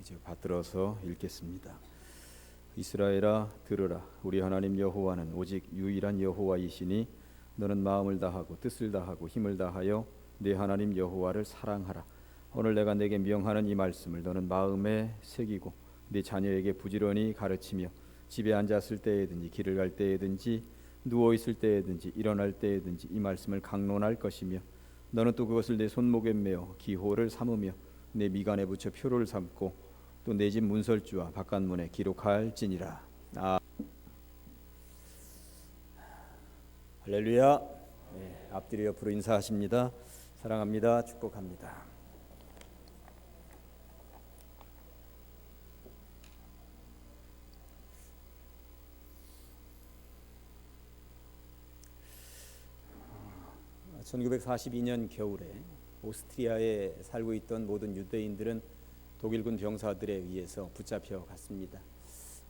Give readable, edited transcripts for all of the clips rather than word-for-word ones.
이제 받들어서 읽겠습니다. 이스라엘아 들으라. 우리 하나님 여호와는 오직 유일한 여호와이시니 너는 마음을 다하고 뜻을 다하고 힘을 다하여 네 하나님 여호와를 사랑하라. 오늘 내가 내게 명하는 이 말씀을 너는 마음에 새기고 네 자녀에게 부지런히 가르치며 집에 앉았을 때에든지 길을 갈 때에든지 누워 있을 때에든지 일어날 때에든지 이 말씀을 강론할 것이며 너는 또 그것을 내 손목에 메어 기호를 삼으며 내 미간에 붙여 표를 삼고 또 내 집 문설주와 바깥문에 기록할지니라. 할렐루야. 네, 앞뒤로 옆으로 인사하십니다. 사랑합니다. 축복합니다. (1942년) 겨울에 오스트리아에 살고 있던 모든 유대인들은 독일군 병사들에 의해서 붙잡혀 갔습니다.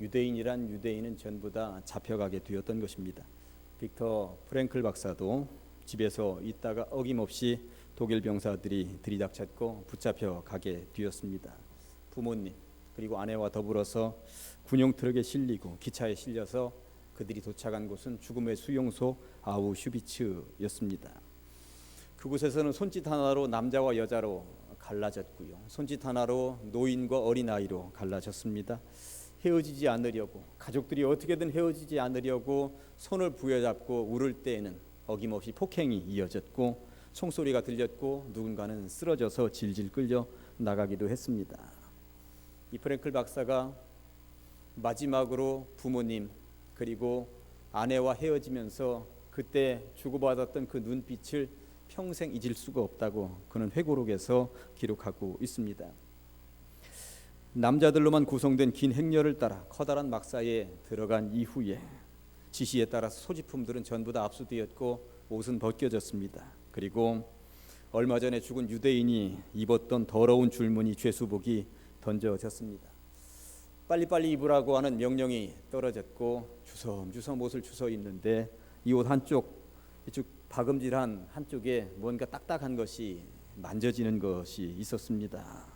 유대인은 전부 다 잡혀가게 되었던 것입니다. 빅터 프랭클 박사도 집에서 있다가 어김없이 독일 병사들이 들이닥쳤고 붙잡혀 가게 되었습니다. 부모님 그리고 아내와 더불어서 군용 트럭에 실리고 기차에 실려서 그들이 도착한 곳은 죽음의 수용소 아우슈비츠였습니다. 그곳에서는 손짓 하나로 남자와 여자로 갈라졌고요. 손짓 하나로 노인과 어린아이로 갈라졌습니다. 헤어지지 않으려고 가족들이 어떻게든 헤어지지 않으려고 손을 부여잡고 울을 때에는 어김없이 폭행이 이어졌고 총소리가 들렸고 누군가는 쓰러져서 질질 끌려 나가기도 했습니다. 이 프랭클 박사가 마지막으로 부모님 그리고 아내와 헤어지면서 그때 주고받았던 그 눈빛을 평생 잊을 수가 없다고 그는 회고록에서 기록하고 있습니다. 남자들로만 구성된 긴 행렬을 따라 커다란 막사에 들어간 이후에 지시에 따라서 소지품들은 전부 다 압수되었고 옷은 벗겨졌습니다. 그리고 얼마 전에 죽은 유대인이 입었던 더러운 줄무늬 죄수복이 던져졌습니다. 빨리빨리 입으라고 하는 명령이 떨어졌고 주섬주섬 옷을 주워 입는데 이 옷 한쪽 박음질한 한쪽에 뭔가 딱딱한 것이 만져지는 것이 있었습니다.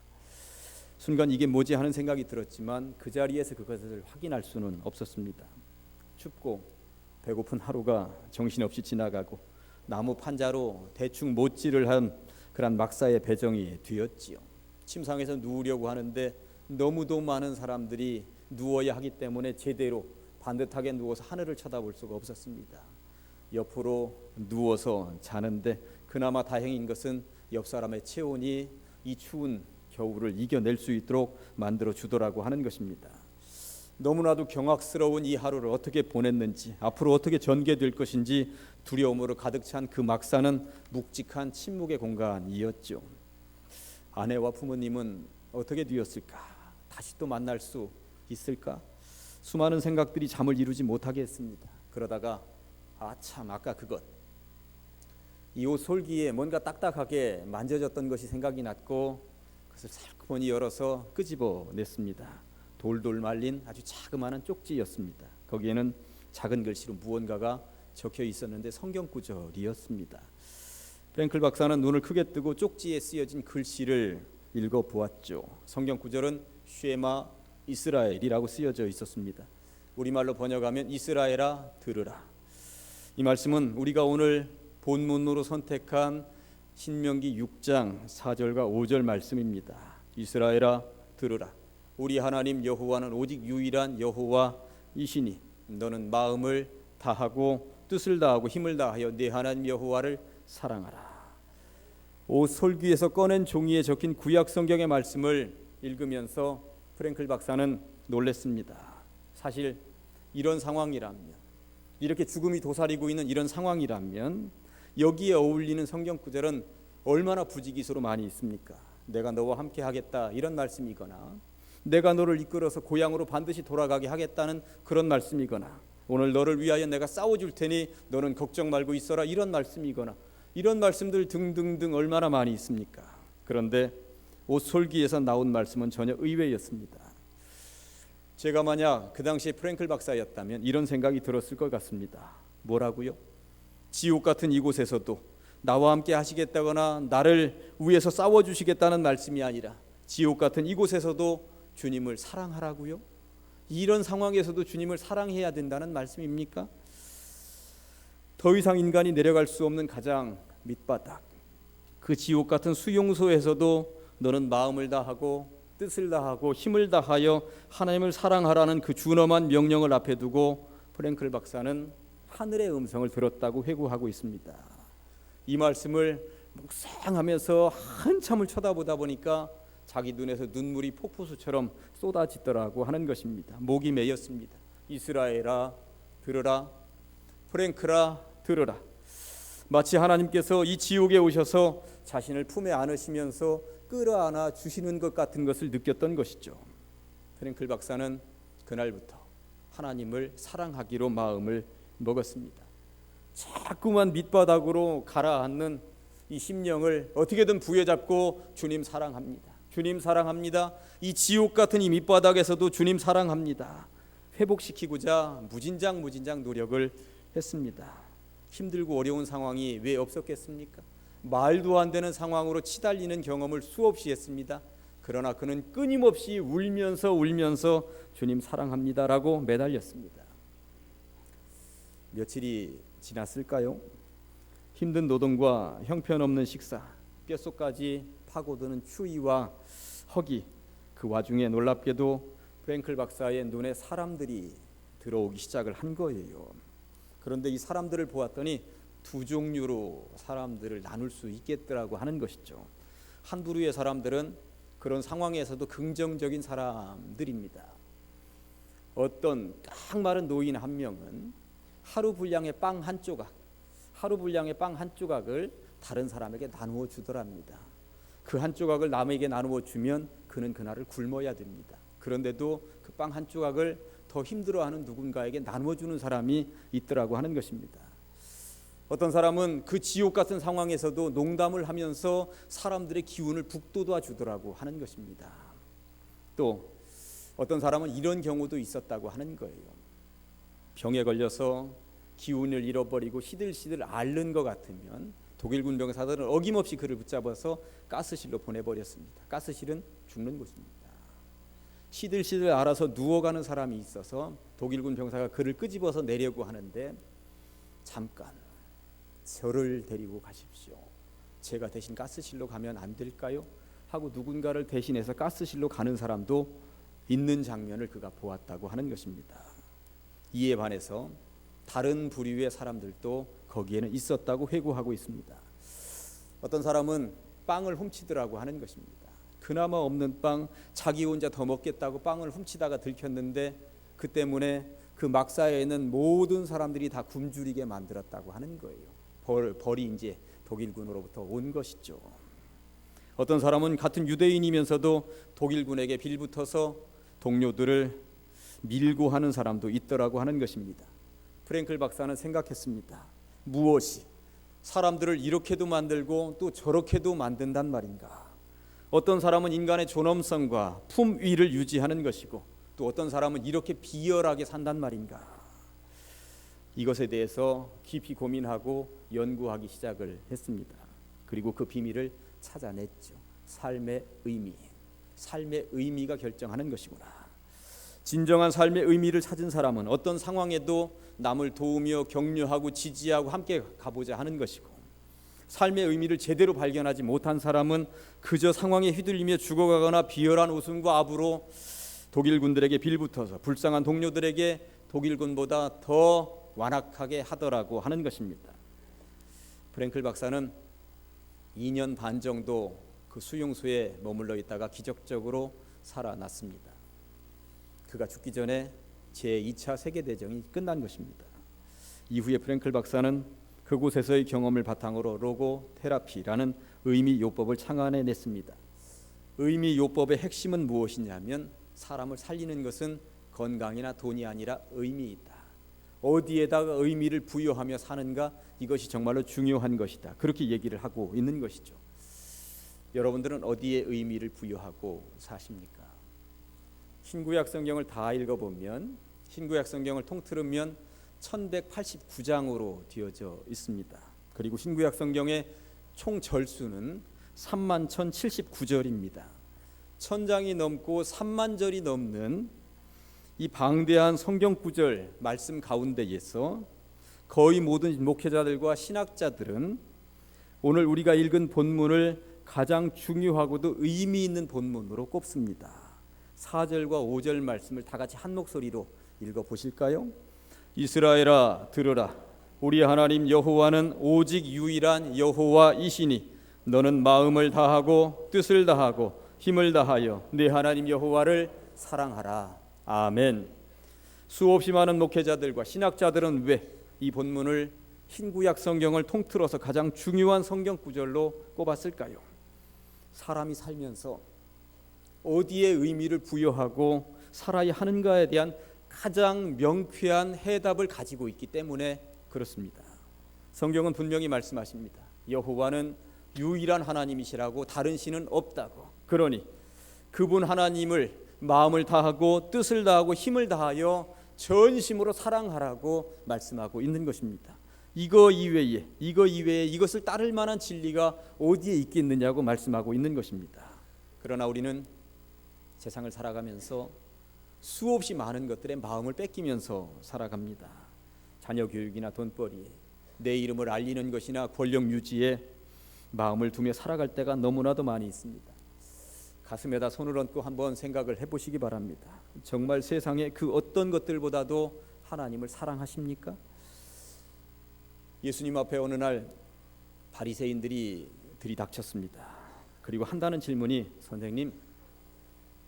순간 이게 뭐지 하는 생각이 들었지만 그 자리에서 그것을 확인할 수는 없었습니다. 춥고 배고픈 하루가 정신없이 지나가고 나무 판자로 대충 못질을 한 그런 막사의 배정이 되었지요. 침상에서 누우려고 하는데 너무도 많은 사람들이 누워야 하기 때문에 제대로 반듯하게 누워서 하늘을 쳐다볼 수가 없었습니다. 옆으로 누워서 자는데 그나마 다행인 것은 옆 사람의 체온이 이 추운 겨울을 이겨낼 수 있도록 만들어 주더라고 하는 것입니다. 너무나도 경악스러운 이 하루를 어떻게 보냈는지 앞으로 어떻게 전개될 것인지 두려움으로 가득 찬 그 막사는 묵직한 침묵의 공간이었죠. 아내와 부모님은 어떻게 되었을까? 다시 또 만날 수 있을까? 수많은 생각들이 잠을 이루지 못하게 했습니다. 그러다가 아까 그것 이 옷 솔기에 뭔가 딱딱하게 만져졌던 것이 생각이 났고 그것을 살그머니 열어서 끄집어냈습니다. 돌돌 말린 아주 자그마한 쪽지였습니다. 거기에는 작은 글씨로 무언가가 적혀 있었는데 성경 구절이었습니다. 프랭클 박사는 눈을 크게 뜨고 쪽지에 쓰여진 글씨를 읽어보았죠. 성경 구절은 쉐마 이스라엘이라고 쓰여져 있었습니다. 우리말로 번역하면 이스라엘아 들으라. 이 말씀은 우리가 오늘 본문으로 선택한 신명기 6장 4절과 5절 말씀입니다. 이스라엘아 들으라. 우리 하나님 여호와는 오직 유일한 여호와이시니 너는 마음을 다하고 뜻을 다하고 힘을 다하여 네 하나님 여호와를 사랑하라. 옷 솔귀에서 꺼낸 종이에 적힌 구약 성경의 말씀을 읽으면서 프랭클 박사는 놀랐습니다. 사실 이런 상황이라면 이렇게 죽음이 도사리고 있는 이런 상황이라면 여기에 어울리는 성경 구절은 얼마나 부지기수로 많이 있습니까? 내가 너와 함께 하겠다 이런 말씀이거나 내가 너를 이끌어서 고향으로 반드시 돌아가게 하겠다는 그런 말씀이거나 오늘 너를 위하여 내가 싸워줄 테니 너는 걱정 말고 있어라 이런 말씀이거나 이런 말씀들 등등등 얼마나 많이 있습니까? 그런데 옷솔기에서 나온 말씀은 전혀 의외였습니다. 제가 만약 그 당시에 프랭클 박사였다면 이런 생각이 들었을 것 같습니다. 뭐라고요? 지옥 같은 이곳에서도 나와 함께 하시겠다거나 나를 위해서 싸워주시겠다는 말씀이 아니라 지옥 같은 이곳에서도 주님을 사랑하라고요? 이런 상황에서도 주님을 사랑해야 된다는 말씀입니까? 더 이상 인간이 내려갈 수 없는 가장 밑바닥, 그 지옥 같은 수용소에서도 너는 마음을 다하고 뜻을 다하고 힘을 다하여 하나님을 사랑하라는 그 준엄한 명령을 앞에 두고 프랭클 박사는 하늘의 음성을 들었다고 회고하고 있습니다. 이 말씀을 묵상하면서 한참을 쳐다보다 보니까 자기 눈에서 눈물이 폭포수처럼 쏟아지더라고 하는 것입니다. 목이 메였습니다. 이스라엘아 들으라, 프랭클아 들으라. 마치 하나님께서 이 지옥에 오셔서 자신을 품에 안으시면서 끌어안아 주시는 것 같은 것을 느꼈던 것이죠. 프랭클 박사는 그날부터 하나님을 사랑하기로 마음을 먹었습니다. 자꾸만 밑바닥으로 가라앉는 이 심령을 어떻게든 부여잡고 주님 사랑합니다. 주님 사랑합니다. 이 지옥 같은 이 밑바닥에서도 주님 사랑합니다. 회복시키고자 무진장 노력을 했습니다. 힘들고 어려운 상황이 왜 없었겠습니까? 말도 안 되는 상황으로 치달리는 경험을 수없이 했습니다. 그러나 그는 끊임없이 울면서 주님 사랑합니다라고 매달렸습니다. 며칠이 지났을까요? 힘든 노동과 형편없는 식사, 뼛속까지 파고드는 추위와 허기, 그 와중에 놀랍게도 프랭클 박사의 눈에 사람들이 들어오기 시작을 한 거예요. 그런데 이 사람들을 보았더니 두 종류로 사람들을 나눌 수 있겠더라고 하는 것이죠. 한 부류의 사람들은 그런 상황에서도 긍정적인 사람들입니다. 어떤 딱 마른 노인 한 명은 하루 분량의 빵 한 조각을 다른 사람에게 나누어 주더랍니다. 그 한 조각을 남에게 나누어 주면 그는 그날을 굶어야 됩니다. 그런데도 그 빵 한 조각을 더 힘들어하는 누군가에게 나누어 주는 사람이 있더라고 하는 것입니다. 어떤 사람은 그 지옥 같은 상황에서도 농담을 하면서 사람들의 기운을 북돋아 주더라고 하는 것입니다. 또 어떤 사람은 이런 경우도 있었다고 하는 거예요. 병에 걸려서 기운을 잃어버리고 시들시들 앓는 것 같으면 독일군 병사들은 어김없이 그를 붙잡아서 가스실로 보내버렸습니다. 가스실은 죽는 곳입니다. 시들시들 앓아서 누워가는 사람이 있어서 독일군 병사가 그를 끄집어서 내려고 하는데 잠깐 저를 데리고 가십시오. 제가 대신 가스실로 가면 안 될까요? 하고 누군가를 대신해서 가스실로 가는 사람도 있는 장면을 그가 보았다고 하는 것입니다. 이에 반해서 다른 부류의 사람들도 거기에는 있었다고 회고하고 있습니다. 어떤 사람은 빵을 훔치더라고 하는 것입니다. 그나마 없는 빵, 자기 혼자 더 먹겠다고 빵을 훔치다가 들켰는데 그 때문에 그 막사에 있는 모든 사람들이 다 굶주리게 만들었다고 하는 거예요. 벌이 이제 독일군으로부터 온 것이죠. 어떤 사람은 같은 유대인이면서도 독일군에게 빌붙어서 동료들을 밀고 하는 사람도 있더라고 하는 것입니다. 프랭클 박사는 생각했습니다. 무엇이 사람들을 이렇게도 만들고 또 저렇게도 만든단 말인가? 어떤 사람은 인간의 존엄성과 품위를 유지하는 것이고 또 어떤 사람은 이렇게 비열하게 산단 말인가? 이것에 대해서 깊이 고민하고 연구하기 시작을 했습니다. 그리고 그 비밀을 찾아냈죠. 삶의 의미가 결정하는 것이구나. 진정한 삶의 의미를 찾은 사람은 어떤 상황에도 남을 도우며 격려하고 지지하고 함께 가보자 하는 것이고, 삶의 의미를 제대로 발견하지 못한 사람은 그저 상황에 휘둘리며 죽어가거나 비열한 웃음과 압으로 독일군들에게 빌붙어서 불쌍한 동료들에게 독일군보다 더 완악하게 하더라고 하는 것입니다. 프랭클 박사는 2년 반 정도 그 수용소에 머물러 있다가 기적적으로 살아났습니다. 그가 죽기 전에 제2차 세계대전이 끝난 것입니다. 이후에 프랭클 박사는 그곳에서의 경험을 바탕으로 로고 테라피라는 의미요법을 창안해냈습니다. 의미요법의 핵심은 무엇이냐면 사람을 살리는 것은 건강이나 돈이 아니라 의미이다. 어디에다가 의미를 부여하며 사는가, 이것이 정말로 중요한 것이다. 그렇게 얘기를 하고 있는 것이죠. 여러분들은 어디에 의미를 부여하고 사십니까? 신구약 성경을 다 읽어보면, 신구약 성경을 통틀으면 1189장으로 되어져 있습니다. 그리고 신구약 성경의 총 절수는 31,079절입니다. 1000장이 넘고 3만 절이 넘는 이 방대한 성경 구절 말씀 가운데에서 거의 모든 목회자들과 신학자들은 오늘 우리가 읽은 본문을 가장 중요하고도 의미 있는 본문으로 꼽습니다. 4절과 5절 말씀을 다 같이 한 목소리로 읽어 보실까요? 이스라엘아 들으라. 우리 하나님 여호와는 오직 유일한 여호와이시니 너는 마음을 다하고 뜻을 다하고 힘을 다하여 네 하나님 여호와를 사랑하라. 아멘. 수없이 많은 목회자들과 신학자들은 왜 이 본문을 흰구약 성경을 통틀어서 가장 중요한 성경 구절로 꼽았을까요? 사람이 살면서 어디에 의미를 부여하고 살아야 하는가에 대한 가장 명쾌한 해답을 가지고 있기 때문에 그렇습니다. 성경은 분명히 말씀하십니다. 여호와는 유일한 하나님이시라고, 다른 신은 없다고. 그러니 그분 하나님을 마음을 다하고 뜻을 다하고 힘을 다하여 전심으로 사랑하라고 말씀하고 있는 것입니다. 이거 이외에 이것을 따를 만한 진리가 어디에 있겠느냐고 말씀하고 있는 것입니다. 그러나 우리는 세상을 살아가면서 수없이 많은 것들에 마음을 뺏기면서 살아갑니다. 자녀 교육이나 돈벌이에, 내 이름을 알리는 것이나 권력 유지에 마음을 두며 살아갈 때가 너무나도 많이 있습니다. 가슴에다 손을 얹고 한번 생각을 해보시기 바랍니다. 정말 세상의 그 어떤 것들보다도 하나님을 사랑하십니까? 예수님 앞에 어느 날 바리새인들이 들이닥쳤습니다. 그리고 한다는 질문이, 선생님,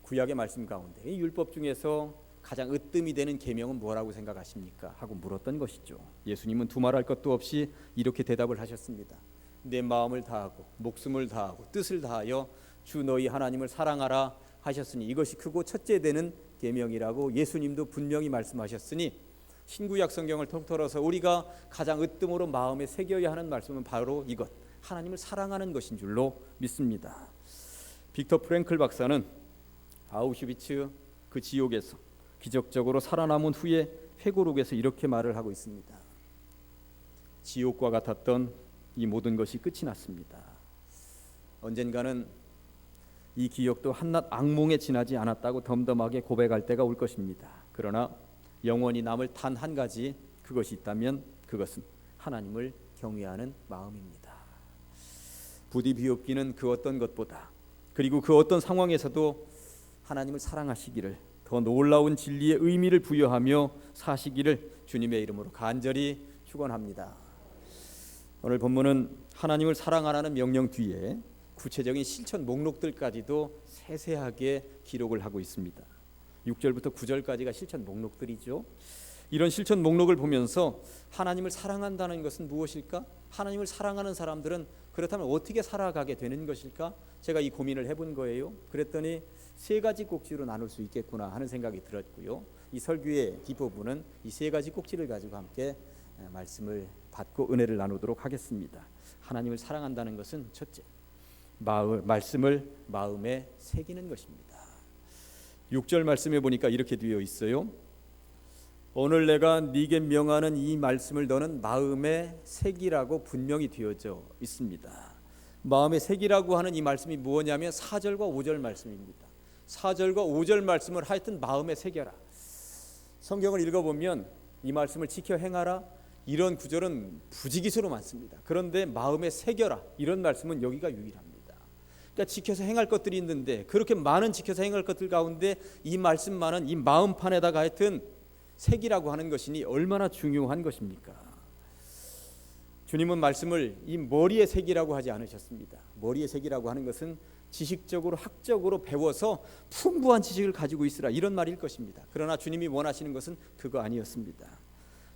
구약의 말씀 가운데 이 율법 중에서 가장 으뜸이 되는 계명은 뭐라고 생각하십니까? 하고 물었던 것이죠. 예수님은 두말할 것도 없이 이렇게 대답을 하셨습니다. 내 마음을 다하고 목숨을 다하고 뜻을 다하여 주 너희 하나님을 사랑하라 하셨으니 이것이 크고 첫째 되는 계명이라고 예수님도 분명히 말씀하셨으니, 신구약 성경을 통틀어서 우리가 가장 으뜸으로 마음에 새겨야 하는 말씀은 바로 이것, 하나님을 사랑하는 것인 줄로 믿습니다. 빅터 프랭클 박사는 아우슈비츠 그 지옥에서 기적적으로 살아남은 후에 회고록에서 이렇게 말을 하고 있습니다. 지옥과 같았던 이 모든 것이 끝이 났습니다. 언젠가는 이 기억도 한낱 악몽에 지나지 않았다고 덤덤하게 고백할 때가 올 것입니다. 그러나 영원히 남을 단 한 가지, 그것이 있다면 그것은 하나님을 경외하는 마음입니다. 부디 비옵기는 그 어떤 것보다, 그리고 그 어떤 상황에서도 하나님을 사랑하시기를, 더 놀라운 진리의 의미를 부여하며 사시기를 주님의 이름으로 간절히 축원합니다. 오늘 본문은 하나님을 사랑하라는 명령 뒤에 구체적인 실천 목록들까지도 세세하게 기록을 하고 있습니다. 6절부터 9절까지가 실천 목록들이죠. 이런 실천 목록을 보면서 하나님을 사랑한다는 것은 무엇일까? 하나님을 사랑하는 사람들은 그렇다면 어떻게 살아가게 되는 것일까? 제가 이 고민을 해본 거예요. 그랬더니 세 가지 꼭지로 나눌 수 있겠구나 하는 생각이 들었고요. 이 설교의 뒷부분은 이 세 가지 꼭지를 가지고 함께 말씀을 받고 은혜를 나누도록 하겠습니다. 하나님을 사랑한다는 것은 첫째, 말씀을 마음에 새기는 것입니다. 6절 말씀에 보니까 이렇게 되어 있어요. 오늘 내가 네게 명하는 이 말씀을 너는 마음에 새기라고 분명히 되어져 있습니다. 마음에 새기라고 하는 이 말씀이 무엇이냐면 4절과 5절 말씀입니다. 4절과 5절 말씀을 하여튼 마음에 새겨라. 성경을 읽어보면 이 말씀을 지켜 행하라, 이런 구절은 부지기수로 많습니다. 그런데 마음에 새겨라, 이런 말씀은 여기가 유일합니다. 그러니까 지켜서 행할 것들이 있는데, 그렇게 많은 지켜서 행할 것들 가운데 이 말씀만은 이 마음판에다가 하여튼 새기라고 하는 것이니 얼마나 중요한 것입니까? 주님은 말씀을 이 머리에 새기라고 하지 않으셨습니다. 머리에 새기라고 하는 것은 지식적으로 학적으로 배워서 풍부한 지식을 가지고 있으라, 이런 말일 것입니다. 그러나 주님이 원하시는 것은 그거 아니었습니다.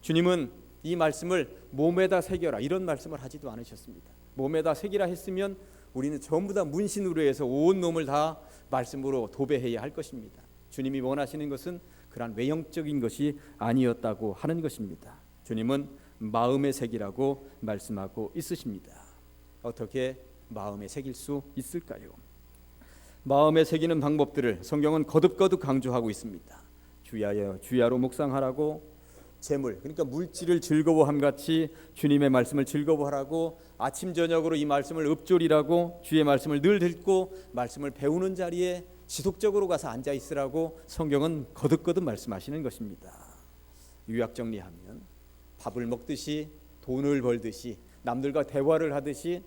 주님은 이 말씀을 몸에다 새겨라, 이런 말씀을 하지도 않으셨습니다. 몸에다 새기라 했으면 우리는 전부 다 문신으로 해서 온 놈을 다 말씀으로 도배해야 할 것입니다. 주님이 원하시는 것은 그러한 외형적인 것이 아니었다고 하는 것입니다. 주님은 마음에 새기라고 말씀하고 있으십니다. 어떻게 마음에 새길 수 있을까요? 마음에 새기는 방법들을 성경은 거듭거듭 강조하고 있습니다. 주야로 묵상하라고, 재물, 그러니까 물질을 즐거워함 같이 주님의 말씀을 즐거워하라고, 아침 저녁으로 이 말씀을 읊조리라고, 주의 말씀을 늘 듣고 말씀을 배우는 자리에 지속적으로 가서 앉아 있으라고 성경은 거듭거듭 말씀하시는 것입니다. 요약 정리하면 밥을 먹듯이 돈을 벌듯이 남들과 대화를 하듯이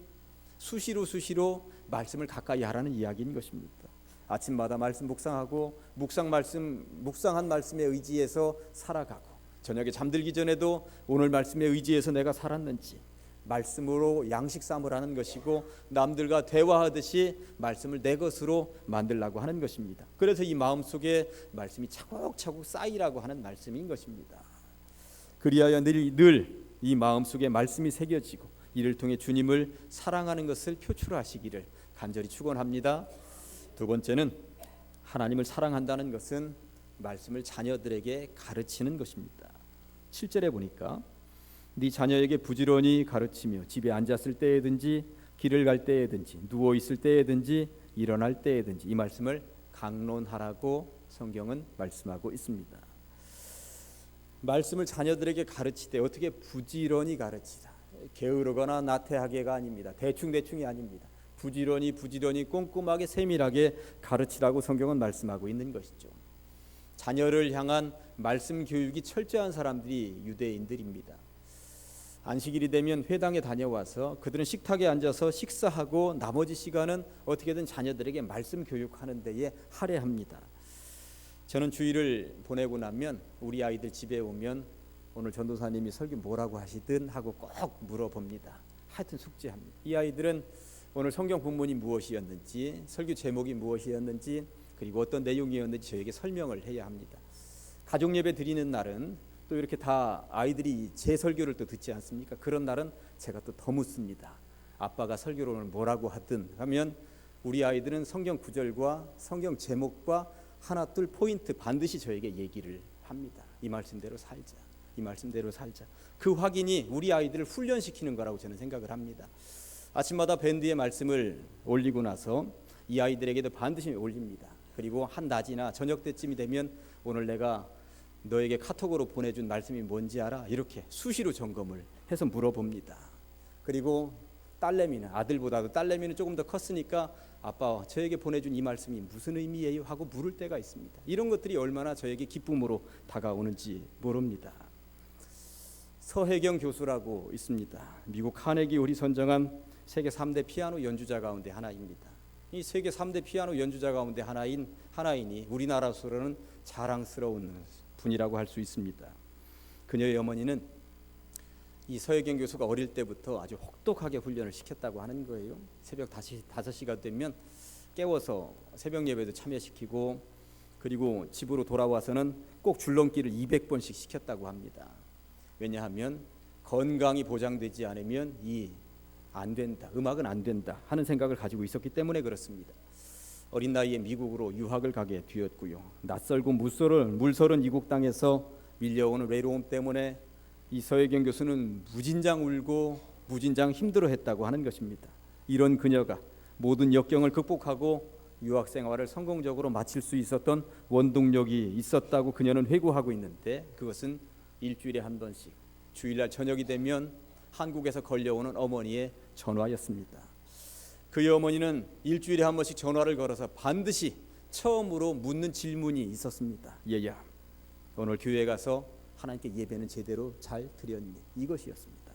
수시로 말씀을 가까이 하라는 이야기인 것입니다. 아침마다 말씀 묵상하고 묵상한 말씀에 의지해서 살아가고 저녁에 잠들기 전에도 오늘 말씀에 의지해서 내가 살았는지 말씀으로 양식 삼으라는 것이고 남들과 대화하듯이 말씀을 내 것으로 만들라고 하는 것입니다. 그래서 이 마음속에 말씀이 차곡차곡 쌓이라고 하는 말씀인 것입니다. 그리하여 늘 이 마음속에 말씀이 새겨지고 이를 통해 주님을 사랑하는 것을 표출하시기를 간절히 축원합니다. 두 번째는 하나님을 사랑한다는 것은 말씀을 자녀들에게 가르치는 것입니다. 7절에 보니까 네 자녀에게 부지런히 가르치며 집에 앉았을 때에든지 길을 갈 때에든지 누워 있을 때에든지 일어날 때에든지 이 말씀을 강론하라고 성경은 말씀하고 있습니다. 말씀을 자녀들에게 가르칠 때 어떻게 부지런히 가르치라. 게으르거나 나태하게가 아닙니다. 대충이 아닙니다. 부지런히 꼼꼼하게 세밀하게 가르치라고 성경은 말씀하고 있는 것이죠. 자녀를 향한 말씀 교육이 철저한 사람들이 유대인들입니다. 안식일이 되면 회당에 다녀와서 그들은 식탁에 앉아서 식사하고 나머지 시간은 어떻게든 자녀들에게 말씀 교육하는 데에 할애합니다. 저는 주일을 보내고 나면 우리 아이들 집에 오면 오늘 전도사님이 설교 뭐라고 하시든 하고 꼭 물어봅니다. 하여튼 숙제합니다. 이 아이들은 오늘 성경 본문이 무엇이었는지 설교 제목이 무엇이었는지 그리고 어떤 내용이었는지 저에게 설명을 해야 합니다. 가족 예배 드리는 날은 또 이렇게 다 아이들이 제 설교를 또 듣지 않습니까? 그런 날은 제가 또 더 묻습니다. 아빠가 설교를 오늘 뭐라고 하든 하면 우리 아이들은 성경 구절과 성경 제목과 하나 둘 포인트 반드시 저에게 얘기를 합니다. 이 말씀대로 살자. 이 말씀대로 살자. 그 확인이 우리 아이들을 훈련시키는 거라고 저는 생각을 합니다. 아침마다 밴드의 말씀을 올리고 나서 이 아이들에게도 반드시 올립니다. 그리고 한낮이나 저녁 때쯤이 되면 오늘 내가 너에게 카톡으로 보내준 말씀이 뭔지 알아? 이렇게 수시로 점검을 해서 물어봅니다. 그리고 딸내미는 아들보다도 딸내미는 조금 더 컸으니까 아빠 저에게 보내준 이 말씀이 무슨 의미예요? 하고 물을 때가 있습니다. 이런 것들이 얼마나 저에게 기쁨으로 다가오는지 모릅니다. 서혜경 교수라고 있습니다. 미국 카네기 홀이 선정한 세계 3대 피아노 연주자 가운데 하나입니다. 이 세계 3대 피아노 연주자 가운데 하나이니 우리나라로서는 자랑스러운 분이라고 할 수 있습니다. 그녀의 어머니는 이 서혜경 교수가 어릴 때부터 아주 혹독하게 훈련을 시켰다고 하는 거예요. 새벽 5시가 되면 깨워서 새벽 예배도 참여시키고 그리고 집으로 돌아와서는 꼭 줄넘기를 200번씩 시켰다고 합니다. 왜냐하면 건강이 보장되지 않으면 안 된다, 음악은 안 된다 하는 생각을 가지고 있었기 때문에 그렇습니다. 어린 나이에 미국으로 유학을 가게 되었고요. 낯설고 물서른 이국 땅에서 밀려오는 외로움 때문에 이 서혜경 교수는 무진장 울고 무진장 힘들어했다고 하는 것입니다. 이런 그녀가 모든 역경을 극복하고 유학 생활을 성공적으로 마칠 수 있었던 원동력이 있었다고 그녀는 회고하고 있는데 그것은 일주일에 한 번씩 주일날 저녁이 되면 한국에서 걸려오는 어머니의 전화였습니다. 그의 어머니는 일주일에 한 번씩 전화를 걸어서 반드시 처음으로 묻는 질문이 있었습니다. 얘야, 오늘 교회 가서 하나님께 예배는 제대로 잘 드렸니? 이것이었습니다.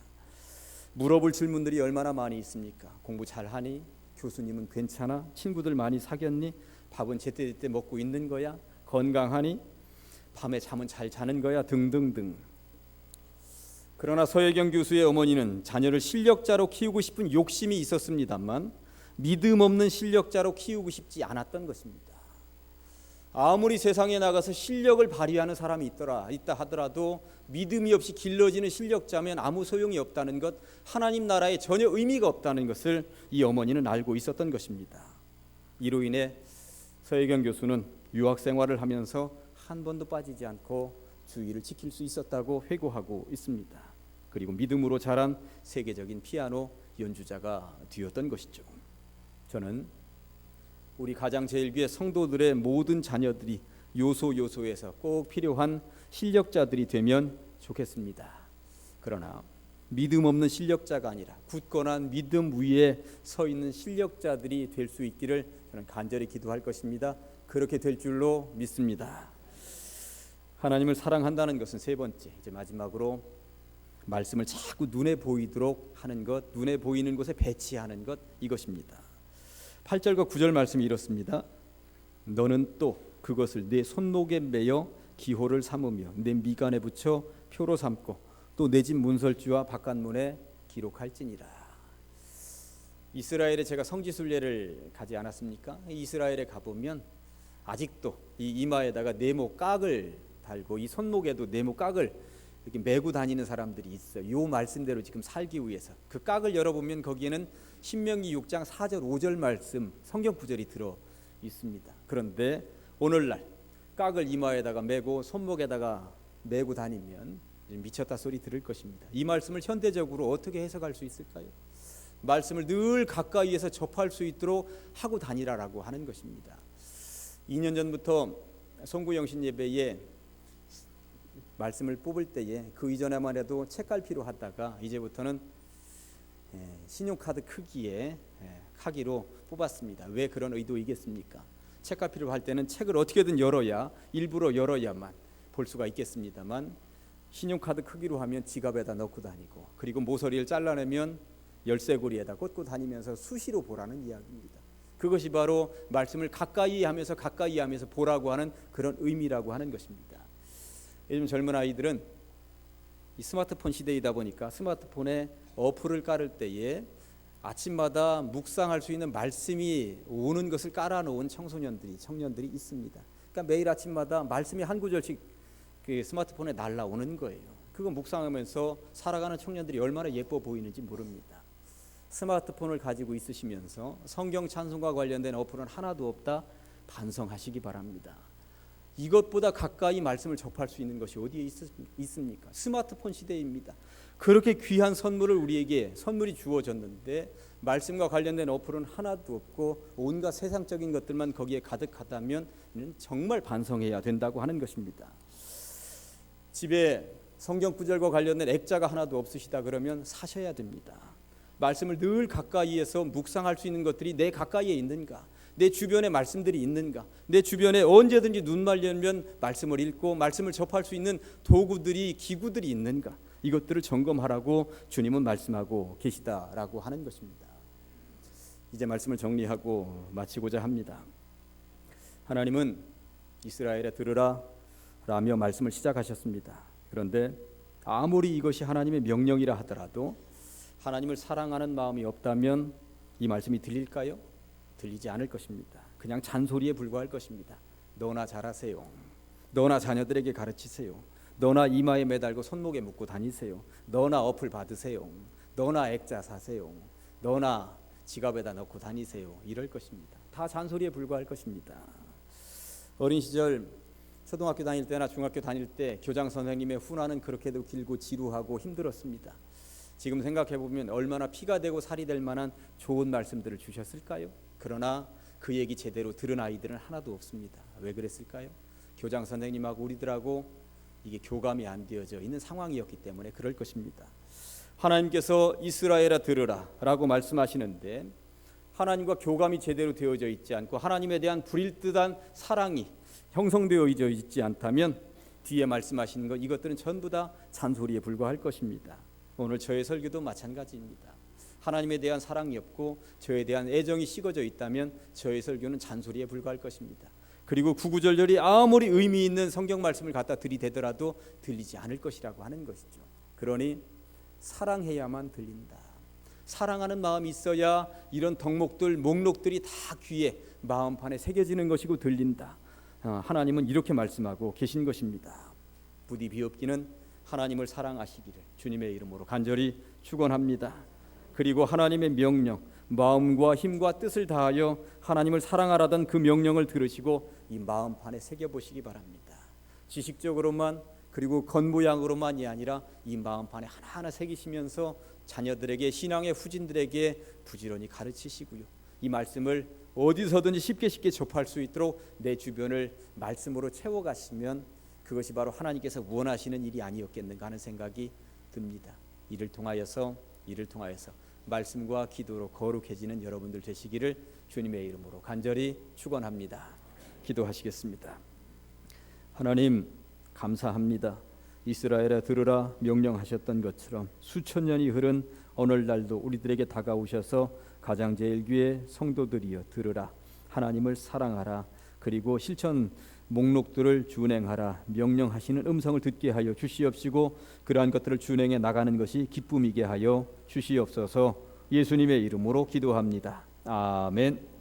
물어볼 질문들이 얼마나 많이 있습니까? 공부 잘하니? 교수님은 괜찮아? 친구들 많이 사귀었니? 밥은 제때제때 먹고 있는 거야? 건강하니? 밤에 잠은 잘 자는 거야? 등등등. 그러나 서혜경 교수의 어머니는 자녀를 실력자로 키우고 싶은 욕심이 있었습니다만 믿음 없는 실력자로 키우고 싶지 않았던 것입니다. 아무리 세상에 나가서 실력을 발휘하는 사람이 있다 하더라도 믿음이 없이 길러지는 실력자면 아무 소용이 없다는 것, 하나님 나라에 전혀 의미가 없다는 것을 이 어머니는 알고 있었던 것입니다. 이로 인해 서혜경 교수는 유학 생활을 하면서 한 번도 빠지지 않고 주의를 지킬 수 있었다고 회고하고 있습니다. 그리고 믿음으로 자란 세계적인 피아노 연주자가 되었던 것이죠. 저는 우리 가장제일교회 성도들의 모든 자녀들이 요소에서 꼭 필요한 실력자들이 되면 좋겠습니다. 그러나 믿음 없는 실력자가 아니라 굳건한 믿음 위에 서 있는 실력자들이 될 수 있기를 저는 간절히 기도할 것입니다. 그렇게 될 줄로 믿습니다. 하나님을 사랑한다는 것은 세 번째, 이제 마지막으로 말씀을 자꾸 눈에 보이도록 하는 것, 눈에 보이는 곳에 배치하는 것, 이것입니다. 8절과 9절 말씀이 이렇습니다. 너는 또 그것을 내 손목에 매어 기호를 삼으며 내 미간에 붙여 표로 삼고 또 내 집 문설주와 바깥문에 기록할지니라. 이스라엘에 제가 성지순례를 가지 않았습니까? 이스라엘에 가보면 아직도 이 이마에다가 네모 깍을 달고 이 손목에도 네모 깍을 이렇게 메고 다니는 사람들이 있어요. 이 말씀대로 지금 살기 위해서. 그 깍을 열어보면 거기에는 신명기 6장 4절 5절 말씀 성경 구절이 들어 있습니다. 그런데 오늘날 깍을 이마에다가 메고 손목에다가 메고 다니면 미쳤다 소리 들을 것입니다. 이 말씀을 현대적으로 어떻게 해석할 수 있을까요? 말씀을 늘 가까이에서 접할 수 있도록 하고 다니라라고 하는 것입니다. 2년 전부터 송구영신 예배에 말씀을 뽑을 때에 그 이전에만 해도 책갈피로 하다가 이제부터는 신용카드 크기의 카기로 뽑았습니다. 왜 그런 의도이겠습니까? 책갈피로 할 때는 책을 어떻게든 열어야, 일부러 열어야만 볼 수가 있겠습니다만 신용카드 크기로 하면 지갑에다 넣고 다니고, 그리고 모서리를 잘라내면 열쇠고리에다 꽂고 다니면서 수시로 보라는 이야기입니다. 그것이 바로 말씀을 가까이 하면서 보라고 하는 그런 의미라고 하는 것입니다. 요즘 젊은 아이들은 이 스마트폰 시대이다 보니까 스마트폰에 어플을 깔을 때에 아침마다 묵상할 수 있는 말씀이 오는 것을 깔아놓은 청년들이 있습니다. 그러니까 매일 아침마다 말씀이 한 구절씩 그 스마트폰에 날라오는 거예요. 그거 묵상하면서 살아가는 청년들이 얼마나 예뻐 보이는지 모릅니다. 스마트폰을 가지고 있으시면서 성경 찬송과 관련된 어플은 하나도 없다 반성하시기 바랍니다. 이것보다 가까이 말씀을 접할 수 있는 것이 어디에 있습니까? 스마트폰 시대입니다. 그렇게 귀한 선물을 우리에게 선물이 주어졌는데 말씀과 관련된 어플은 하나도 없고 온갖 세상적인 것들만 거기에 가득하다면 정말 반성해야 된다고 하는 것입니다. 집에 성경 구절과 관련된 액자가 하나도 없으시다 그러면 사셔야 됩니다. 말씀을 늘 가까이에서 묵상할 수 있는 것들이 내 가까이에 있는가? 내 주변에 말씀들이 있는가? 내 주변에 언제든지 눈만 열면 말씀을 읽고 말씀을 접할 수 있는 도구들이, 기구들이 있는가? 이것들을 점검하라고 주님은 말씀하고 계시다라고 하는 것입니다. 이제 말씀을 정리하고 마치고자 합니다. 하나님은 이스라엘에 들으라 라며 말씀을 시작하셨습니다. 그런데 아무리 이것이 하나님의 명령이라 하더라도 하나님을 사랑하는 마음이 없다면 이 말씀이 들릴까요? 들리지 않을 것입니다. 그냥 잔소리에 불과할 것입니다. 너나 잘하세요. 너나 자녀들에게 가르치세요. 너나 이마에 매달고 손목에 묶고 다니세요. 너나 어플 받으세요. 너나 액자 사세요. 너나 지갑에다 넣고 다니세요. 이럴 것입니다. 다 잔소리에 불과할 것입니다. 어린 시절 초등학교 다닐 때나 중학교 다닐 때 교장 선생님의 훈화는 그렇게도 길고 지루하고 힘들었습니다. 지금 생각해보면 얼마나 피가 되고 살이 될 만한 좋은 말씀들을 주셨을까요? 그러나 그 얘기 제대로 들은 아이들은 하나도 없습니다. 왜 그랬을까요? 교장 선생님하고 우리들하고 이게 교감이 안 되어져 있는 상황이었기 때문에 그럴 것입니다. 하나님께서 이스라엘아 들으라 라고 말씀하시는데 하나님과 교감이 제대로 되어져 있지 않고 하나님에 대한 불일듯한 사랑이 형성되어져 있지 않다면 뒤에 말씀하시는 것, 이것들은 전부 다 잔소리에 불과할 것입니다. 오늘 저의 설교도 마찬가지입니다. 하나님에 대한 사랑이 없고 저에 대한 애정이 식어져 있다면 저의 설교는 잔소리에 불과할 것입니다. 그리고 구구절절이 아무리 의미 있는 성경 말씀을 갖다 들이대더라도 들리지 않을 것이라고 하는 것이죠. 그러니 사랑해야만 들린다. 사랑하는 마음이 있어야 이런 덕목들, 목록들이 다 귀에 마음판에 새겨지는 것이고 들린다. 하나님은 이렇게 말씀하고 계신 것입니다. 부디 비옵기는 하나님을 사랑하시기를 주님의 이름으로 간절히 축원합니다. 그리고 하나님의 명령, 마음과 힘과 뜻을 다하여 하나님을 사랑하라던 그 명령을 들으시고 이 마음판에 새겨보시기 바랍니다. 지식적으로만 그리고 겉모양으로만이 아니라 이 마음판에 하나하나 새기시면서 자녀들에게, 신앙의 후진들에게 부지런히 가르치시고요. 이 말씀을 어디서든지 쉽게 접할 수 있도록 내 주변을 말씀으로 채워가시면 그것이 바로 하나님께서 원하시는 일이 아니었겠는가 하는 생각이 듭니다. 이를 통하여서 말씀과 기도로 거룩해지는 여러분들 되시기를 주님의 이름으로 간절히 축원합니다. 기도하시겠습니다. 하나님 감사합니다. 이스라엘에 들으라 명령하셨던 것처럼 수천 년이 흐른 오늘날도 우리들에게 다가오셔서 가장제일교회 성도들이여 들으라, 하나님을 사랑하라, 그리고 실천 목록들을 준행하라 명령하시는 음성을 듣게 하여 주시옵시고 그러한 것들을 준행해 나가는 것이 기쁨이게 하여 주시옵소서. 예수님의 이름으로 기도합니다. 아멘.